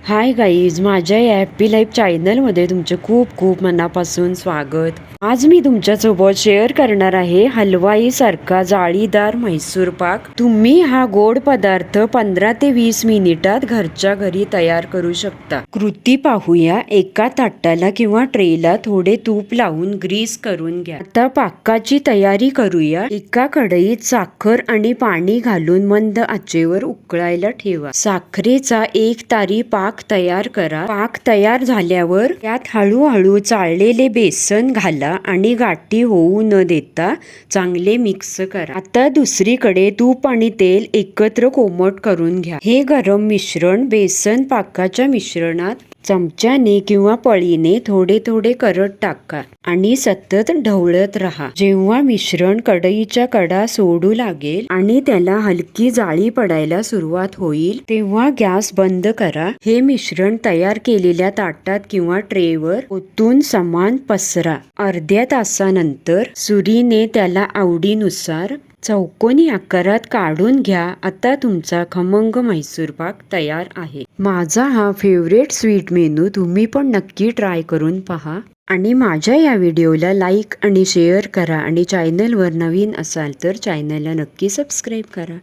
Hi guys, माझ्या या happy life चॅनलमध्ये तुमचे खूप खूप मनापासून स्वागत. आज मी तुमच्यासोबत शेअर करणार आहे हलवाई सारखा जाळीदार म्हैसूर पाक. तुम्ही हा गोड पदार्थ 15 ते 20 मिनिटात घरच्या घरी तयार करू शकता. कृती पाहूया. एका ताटाला किंवा ट्रेला थोडे तूप लावून ग्रीस करून घ्या. आता पाकाची तयारी करूया. एका कढईत साखर आणि पाणी घालून मंद आचेवर उकळायला ठेवा. साखरेचा एक तारी पाक तयार करा. पाक तयार झाल्यावर त्यात हळूहळू चाळलेले बेसन घाला आणि गाठी होऊ न देता चांगले मिक्स करा. आता दुसरीकडे तूप आणि तेल एकत्र कोमट करून घ्या. हे गरम मिश्रण बेसन पाकाच्या मिश्रणात चमच्याने किंवा पळीने थोडे थोडे करत टाका आणि सतत ढवळत राहा. जेव्हा मिश्रण कढईच्या कडा सोडू लागेल आणि त्याला हलकी जाळी पडायला सुरुवात होईल तेव्हा गॅस बंद करा. हे मिश्रण तयार केलेल्या ताटात किंवा ट्रेवर ओतून समान पसरा. अर्ध्या तासानंतर सुरीने त्याला आवडीनुसार चौकोनी आकारात काढून घ्या. आता तुमचा खमंग म्हैसूर पाक तयार आहे. माझा हा फेवरेट स्वीट मेनू तुम्ही पण नक्की ट्राय करून पहा आणि माझ्या या व्हिडिओला लाईक आणि शेअर करा आणि चॅनलवर नवीन असाल तर चॅनलला नक्की सबस्क्राईब करा.